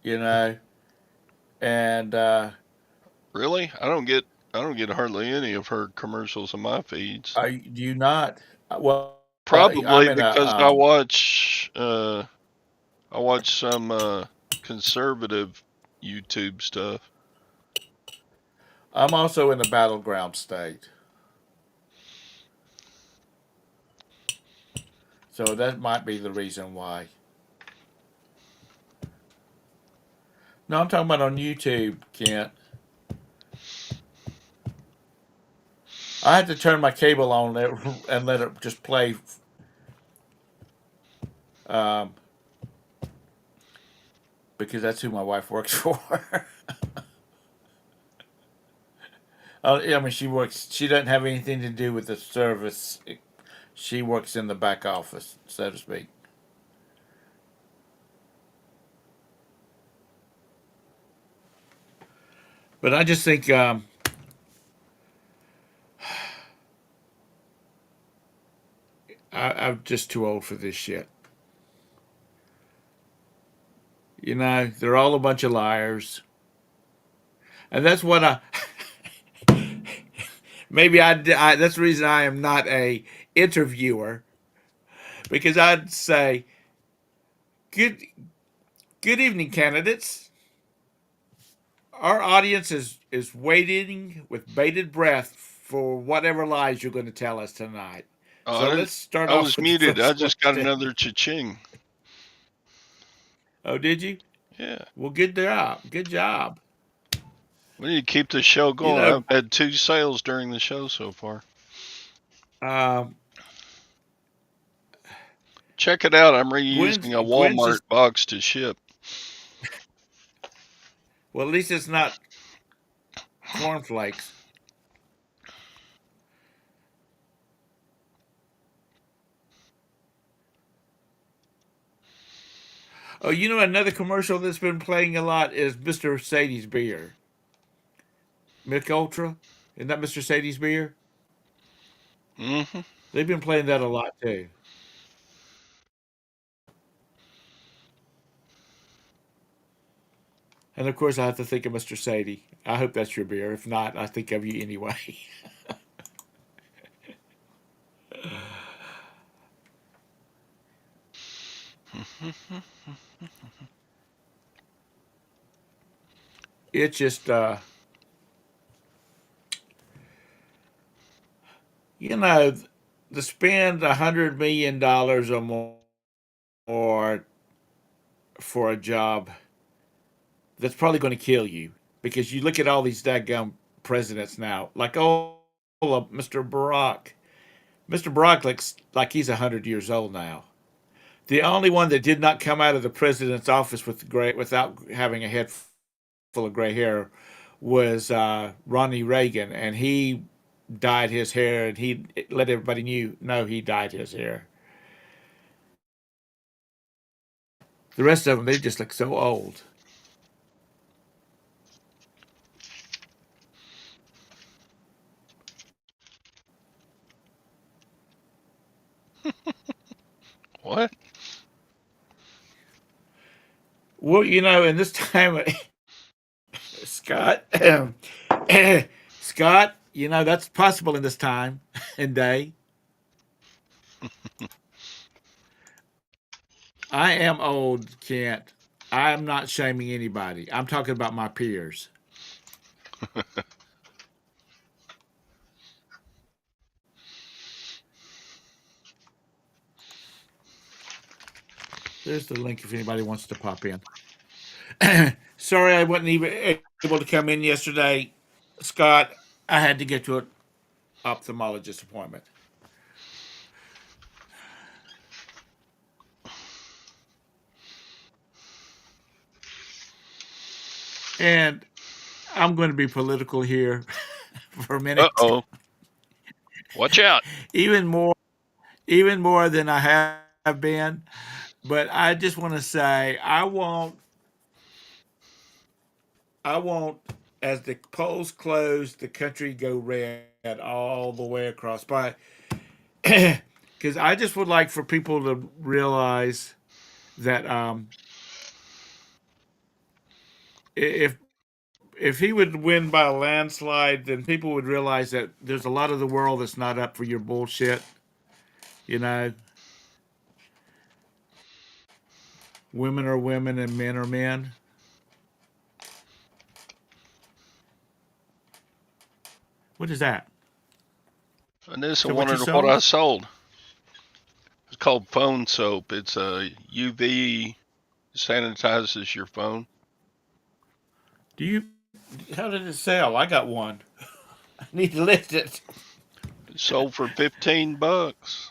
A: you know, and
B: Really? I don't get hardly any of her commercials in my feeds.
A: I do you not? Well, I'm
B: Probably
A: in a
B: because I watch some conservative YouTube stuff.
A: I'm also in a battleground state, so that might be the reason why. No, I'm talking about on YouTube, Kent. I had to turn my cable on and let it just play, um, because that's who my wife works for. I mean, she works. She doesn't have anything to do with the service. She works in the back office, so to speak. But I just think I'm just too old for this shit. You know, they're all a bunch of liars, and that's what I. Maybe I. That's the reason I am not a interviewer because I'd say, good good evening, candidates. Our audience is waiting with bated breath for whatever lies you're going to tell us tonight.
B: Oh,
A: So let's start
B: I
A: off
B: was
A: with the
B: muted. I
A: first
B: just got
A: question.
B: another cha-ching.
A: Oh, did you?
B: Yeah.
A: Well, good job. Good job.
B: We need to keep the show
A: You
B: going. I've
A: know,
B: had 2 sales during the show so far.
A: um,
B: Check it out. I'm reusing a
A: Gwen's
B: Walmart
A: just
B: box to ship.
A: well. At least it's not cornflakes. Oh, you know another commercial that's been playing a lot is Mr. Sadie's beer, Mick Ultra. Isn't that Mr. Sadie's beer?
B: Hmm.
A: They've been playing that a lot too. And of course, I have to think of Mr. Sadie. I hope that's your beer. If not, I think of you anyway. It's just, you know, to spend $100 million or more for a job that's probably going to kill you because you look at all these daggum presidents now, like Mr. Barack. Mr. Barack looks like he's 100 years old now. The only one that did not come out of the president's office with gray without having a head full of gray hair was Ronnie Reagan, and he dyed his hair, and he let everybody know he dyed his hair. The rest of them, they just look so old.
B: What?
A: Well, you know, in this time, Scott, Scott, you know that's possible in this time and day. I am old, Kent. I am not shaming anybody. I'm talking about my peers. There's the link if anybody wants to pop in. Sorry, I wasn't even able to come in yesterday, Scott. I had to get to an ophthalmologist appointment, and I'm going to be political here for a minute,
B: Uh-oh. Watch out.
A: even more, even more than I have been. But I just want to say, I won't, as the polls close, the country go red all the way across. But because I just would like for people to realize that if he would win by a landslide, then people would realize that there's a lot of the world that's not up for your bullshit. You know, women are women and men are men. What is that? Is
B: Anissa
A: that what you
B: wondered what I
A: sold?
B: sold. It's called phone soap. It's a UV sanitizes your phone.
A: Do you? How did it sell? I got one. I need to list it.
B: It sold for $15.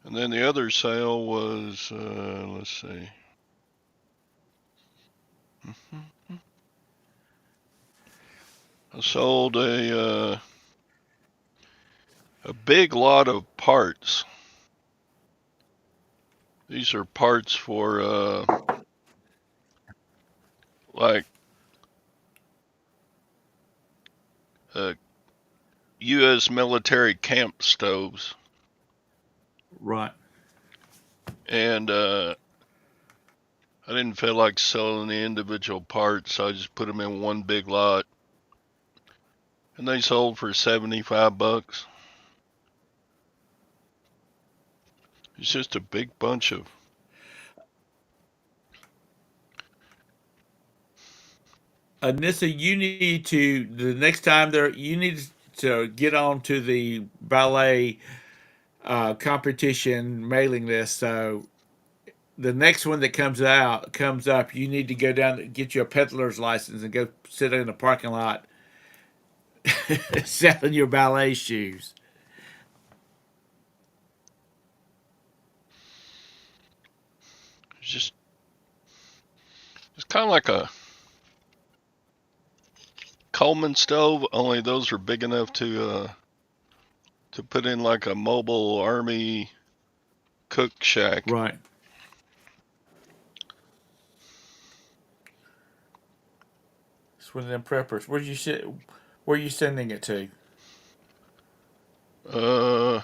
B: And then the other sale was, let's see. I sold a big lot of parts. These are parts for like U.S. military camp stoves,
A: Right.
B: and I didn't feel like selling the individual parts, so I just put them in one big lot, and they sold for $75. It's just a big bunch of.
A: Anissa, you need to the next time there you need to get on to the ballet competition mailing list. So the next one that comes up, you need to go down and get you a peddler's license and go sit in the parking lot selling your ballet shoes.
B: It's just it's kind of like a Coleman stove, only those are big enough to put in like a mobile army cook shack.
A: Right. It's one of them preppers. Where you sending it to?
B: Uh,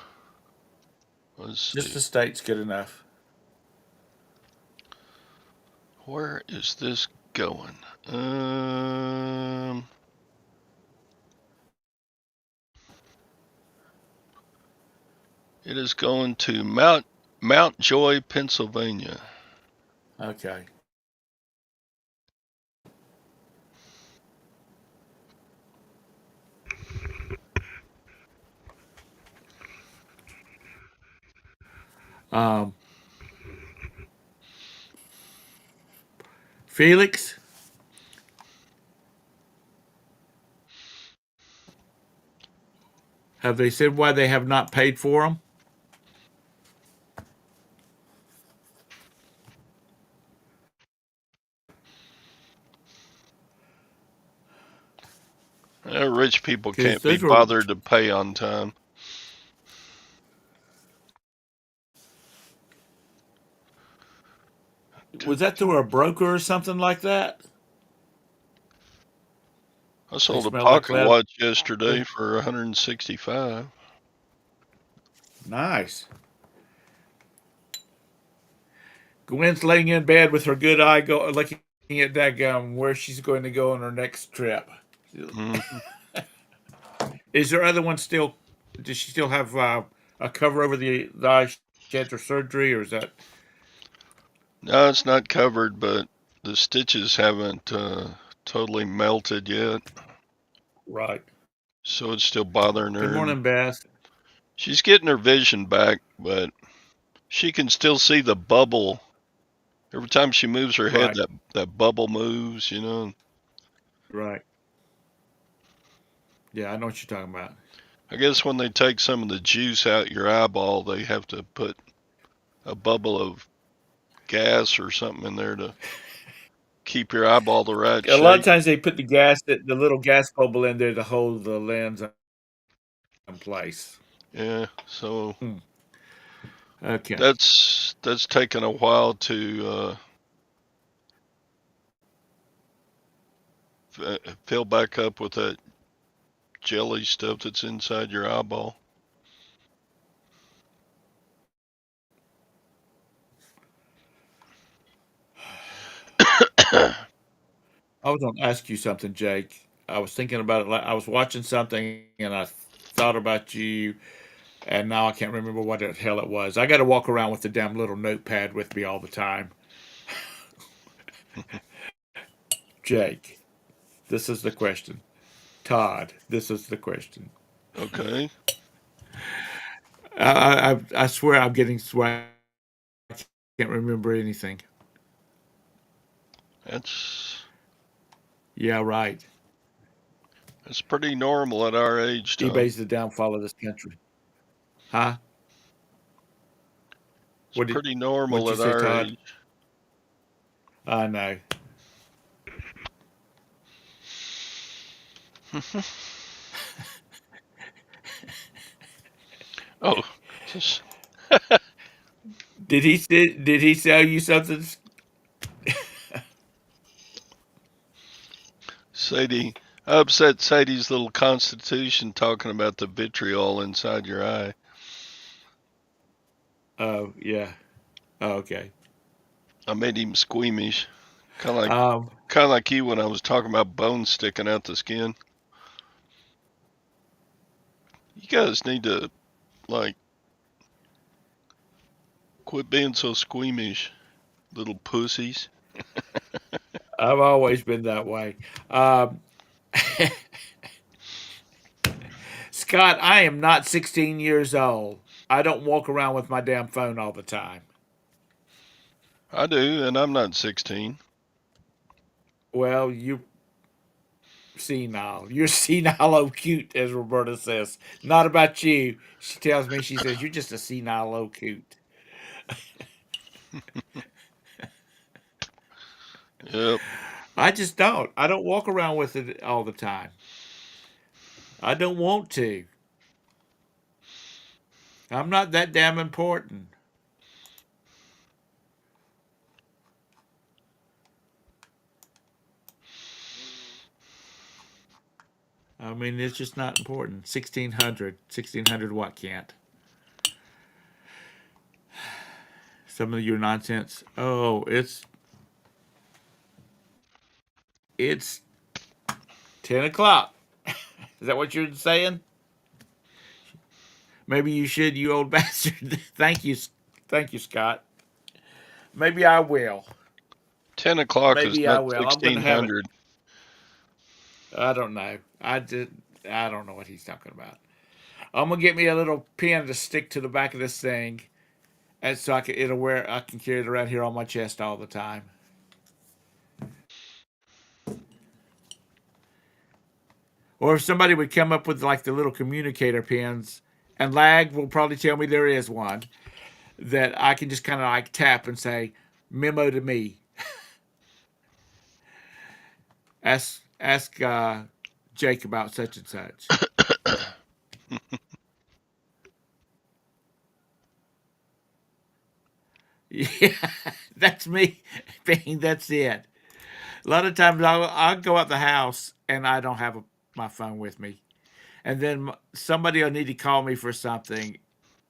B: let's
A: Just
B: see.
A: the state's good enough.
B: Where is this going? Um, it is going to Mount Joy, Pennsylvania.
A: Okay. Um, Felix, have they said why they have not paid for them?
B: Rich people
A: Because
B: can't be
A: those were
B: bothered to pay on time.
A: was that through a broker or something like that?
B: I
A: They
B: sold a
A: smell like
B: pocket
A: leather.
B: watch yesterday for 165.
A: Nice. Gwen's laying in bed with her good eye looking at that where she's going to go on her next trip.
B: Mm.
A: Is there other one still? Does she still have a cover over the eye she had her surgery, or is that
B: No, it's not covered, but the stitches haven't totally melted yet,
A: right?
B: so it's still bothering
A: Good
B: her. And
A: morning, Beth.
B: she's getting her vision back, but she can still see the bubble. Every time she moves her head,
A: Right,
B: that bubble moves.
A: right. Yeah, I know what you're talking about.
B: I guess when they take some of the juice out your eyeball, they have to put a bubble of gas or something in there to keep your eyeball the right
A: A lot of
B: shape.
A: times they put the little gas bubble in there to hold the lens in place.
B: Yeah, so
A: Hmm. Okay.
B: that's taken a while to fill back up with that jelly stuff that's inside your eyeball.
A: I was going to ask you something, Jake. I was thinking about it. I was watching something and I thought about you, and now I can't remember what the hell it was. I got to walk around with the damn little notepad with me all the time. Jake, this is the question. Todd, this is the question.
B: Okay,
A: I swear I'm getting sweat. I can't remember anything.
B: that's
A: Yeah, right.
B: that's pretty normal at our age, Tom.
A: eBay's the downfall of this country. Huh?
B: It's
A: What did
B: pretty
A: What'd
B: normal
A: you
B: at
A: say,
B: our
A: Todd?
B: age.
A: I know.
B: Oh, just
A: Did he sell you something?
B: Sadie, upset Sadie's little constitution talking about the vitriol inside your eye.
A: Oh yeah. Oh, okay.
B: I made him squeamish, kind of like
A: Um,
B: you when I was talking about bones sticking out the skin. You guys need to like quit being so squeamish, little pussies.
A: I've always been that way. Um, Scott, I am not 16 years old. I don't walk around with my damn phone all the time.
B: I do, and I'm not 16.
A: Well, you're senile. You're senile oh cute, as Roberta says. Not about you. She tells me, she says, you're just a senile oh cute.
B: Yep.
A: I just don't. I don't walk around with it all the time. I don't want to. I'm not that damn important. I mean, it's just not important. 1600. 1600 what can't? Some of your nonsense. Oh, it's 10 o'clock. Is that what you're saying? Maybe you should, you old bastard. Thank you. Thank you, Scott. Maybe I will.
B: 10 o'clock is
A: Maybe I
B: not
A: will. I'm going to have it.
B: 1600.
A: I don't know. I don't know what he's talking about. I'm gonna get me a little pin to stick to the back of this thing, and so I can carry it around here on my chest all the time. Or if somebody would come up with like the little communicator pins, and Lag will probably tell me there is one that I can just kind of like tap and say, "Memo to me." Ask Jake about such and such. Yeah, that's me. Being that's it. A lot of times I'll go out the house and I don't have my phone with me, and then somebody will need to call me for something,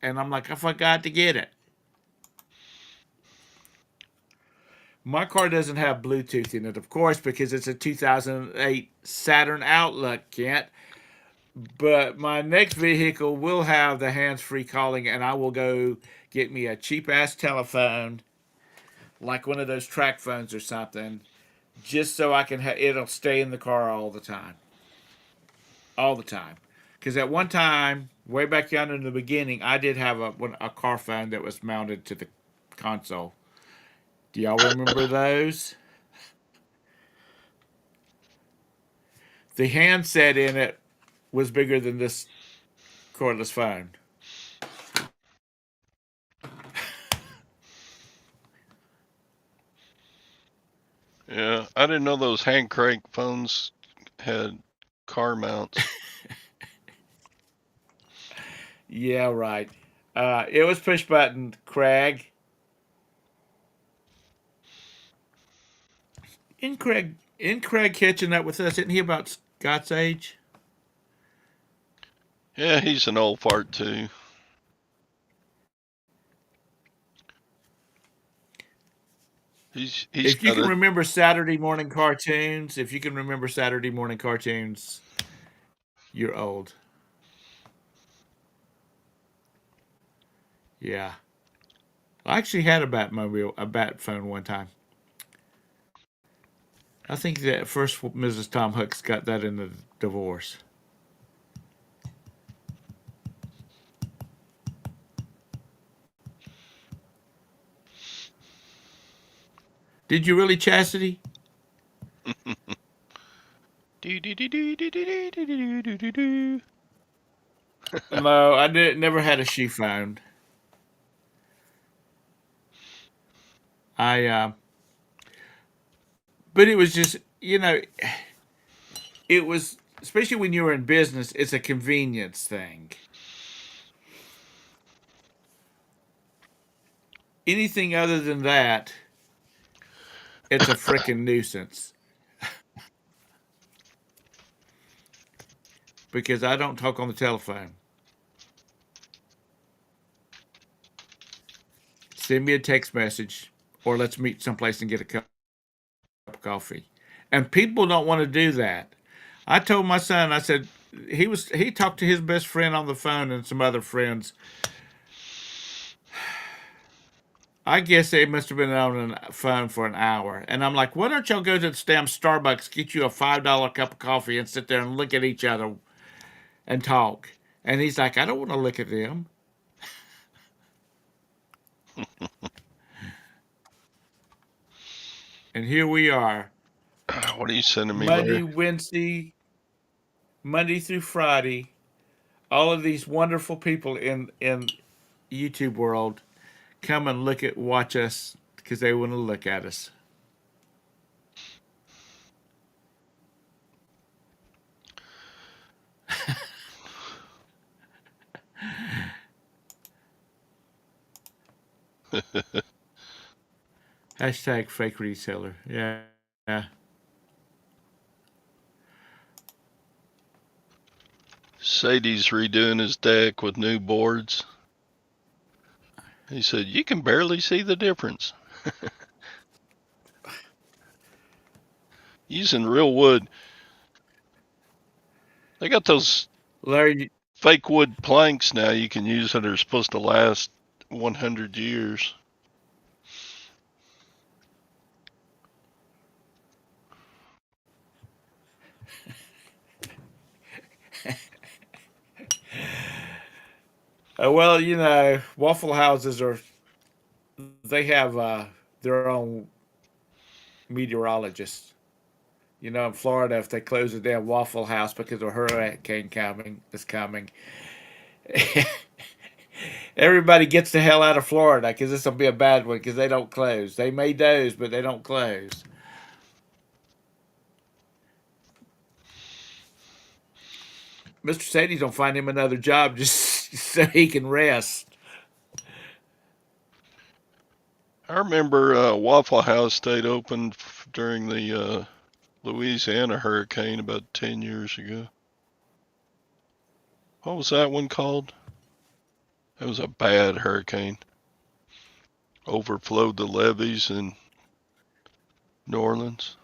A: and I'm like, I forgot to get it. My car doesn't have Bluetooth in it, of course, because it's a 2008 Saturn Outlook, Kent. But my next vehicle will have the hands-free calling, and I will go get me a cheap-ass telephone, like one of those track phones or something, just so I can. It'll stay in the car all the time. Because at one time, way back yonder in the beginning, I did have a car phone that was mounted to the console. Do y'all remember those? The handset in it was bigger than this cordless phone.
B: Yeah, I didn't know those hand crank phones had car mounts.
A: Yeah, right. It was push button, Craig. In Craig catching up with us? Isn't he about Scott's age?
B: Yeah, he's an old fart too. He's
A: If you
B: got
A: can
B: a
A: remember Saturday morning cartoons, if you can remember Saturday morning cartoons, you're old. Yeah. I actually had a bat phone one time. I think that first Mrs. Tom Hooks got that in the divorce. Did you really, Chastity? No, I did. Never had a she phone. I, but it was just it was especially when you were in business. It's a convenience thing. Anything other than that, it's a freaking nuisance. because I don't talk on the telephone. Send me a text message or let's meet someplace and get a cup of coffee. And people don't want to do that. I told my son, I said, he talked to his best friend on the phone and some other friends. I guess they must have been on the phone for an hour. And I'm like, why don't y'all go to the damn Starbucks, get you a $5 cup of coffee, and sit there and look at each other and talk? And he's like, I don't want to look at them. And here we are,
B: What are you sending me,
A: Monday,
B: Larry?
A: Wednesday, Monday through Friday. All of these wonderful people in YouTube world come and watch us because they want to look at us. Hashtag fake reseller. Yeah. Yeah.
B: Sadie's redoing his deck with new boards. He said, you can barely see the difference. Using real wood. They got those
A: Larry,
B: fake wood planks now you can use that are supposed to last 100 years.
A: well, Waffle Houses they have their own meteorologists. In Florida, if they close a damn Waffle House because a hurricane is coming, everybody gets the hell out of Florida because this will be a bad one because they don't close. They made those, but they don't close. Mr. Sadie's gonna find him another job just so he can rest.
B: I remember Waffle House stayed open during the Louisiana hurricane about 10 years ago. What was that one called? It was a bad hurricane. Overflowed the levees in New Orleans.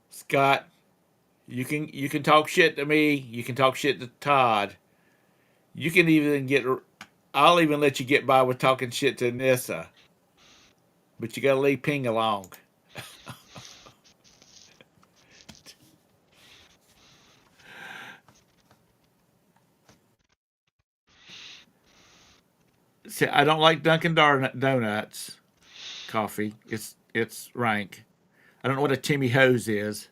A: Scott, you can talk shit to me. You can talk shit to Todd. You can even get. I'll even let you get by with talking shit to Nissa. But you gotta leave Ping alone. See, I don't like Dunkin' Donuts coffee. It's rank. I don't know what a Timmy Hose is.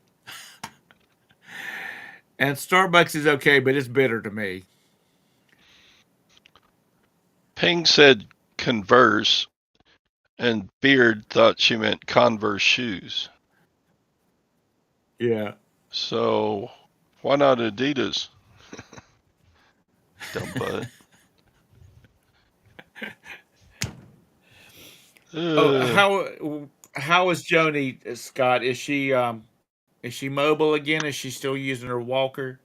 A: And Starbucks is okay, but it's bitter to me.
B: Ping said Converse, and Beard thought she meant Converse shoes.
A: Yeah.
B: So why not Adidas? Dumb butt.
A: Oh,
B: Uh,
A: how is Joni, Scott? Is she mobile again? Is she still using her walker?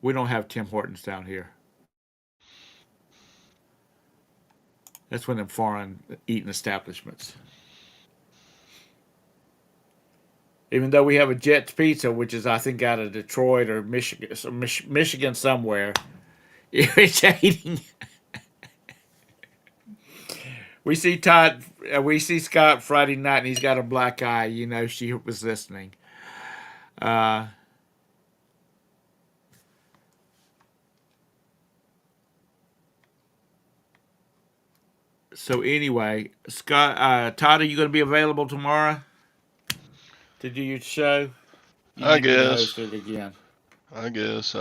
A: We don't have Tim Hortons down here. That's one of them foreign eating establishments. Even though we have a Jets Pizza, which is I think out of Detroit or Michigan, Michigan somewhere, irritating. We see Scott Friday night, and he's got a black eye. She was listening. Uh, so anyway, Scott, Todd, are you going to be available tomorrow to do your show? You
B: I
A: need to
B: guess.
A: host it again.
B: I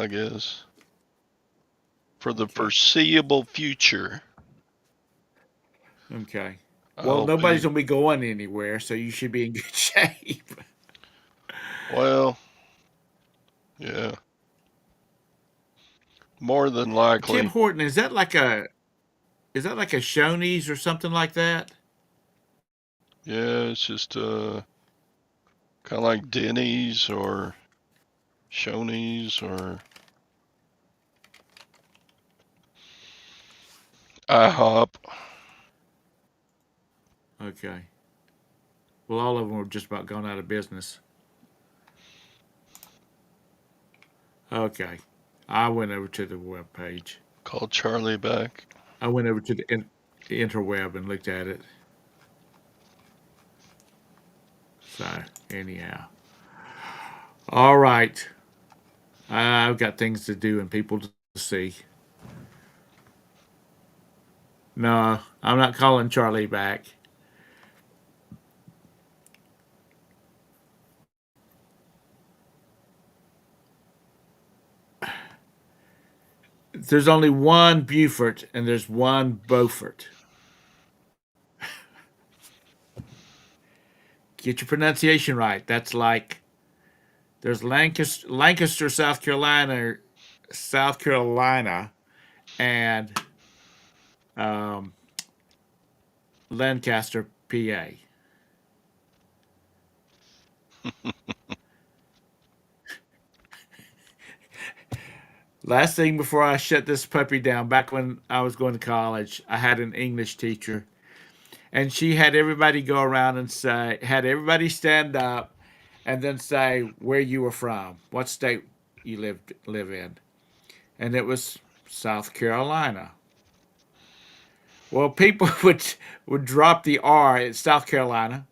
B: guess. For the
A: Okay.
B: foreseeable future,
A: Okay. Well,
B: I'll
A: nobody's
B: be.
A: going to be going anywhere, so you should be in good shape.
B: Well, yeah. More than
A: Tim
B: likely.
A: Horton, is that like a Shoney's or something like that?
B: Yeah, it's just kind of like Denny's or Shoney's or IHOP.
A: Okay. Well, all of them were just about gone out of business. Okay. I went over to the web page.
B: Call Charlie back.
A: I went over to the interweb and looked at it. So, anyhow. All right. I've got things to do and people to see. No, I'm not calling Charlie back. There's only one Beaufort and there's one Beaufort. Get your pronunciation right. That's like there's Lancaster, South Carolina, and um, Lancaster, PA. Last thing before I shut this puppy down, back when I was going to college, I had an English teacher, and she had everybody go around and had everybody stand up, and then say where you were from, what state you live in, and it was South Carolina. Well, people would drop the R in South Carolina,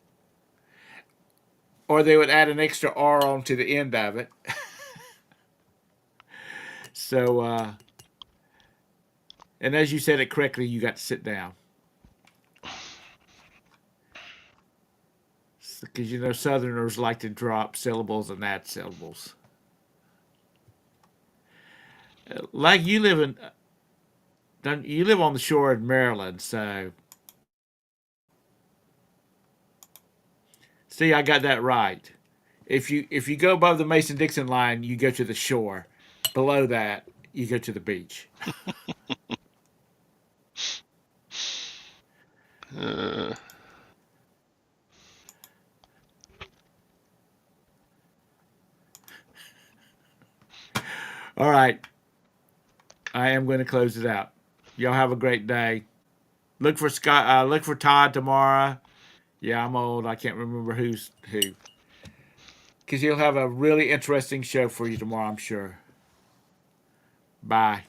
A: or they would add an extra R onto the end of it. So, and as you said it correctly, you got to sit down. Because you know Southerners like to drop syllables and add syllables. Like you live on the shore in Maryland, so see, I got that right. If you go above the Mason-Dixon line, you go to the shore. Below that, you go to the beach.
B: Uh,
A: All right, I am going to close it out. Y'all have a great day. Look for Scott. Look for Todd tomorrow. Yeah, I'm old. I can't remember who's who. Because he'll have a really interesting show for you tomorrow, I'm sure. Bye.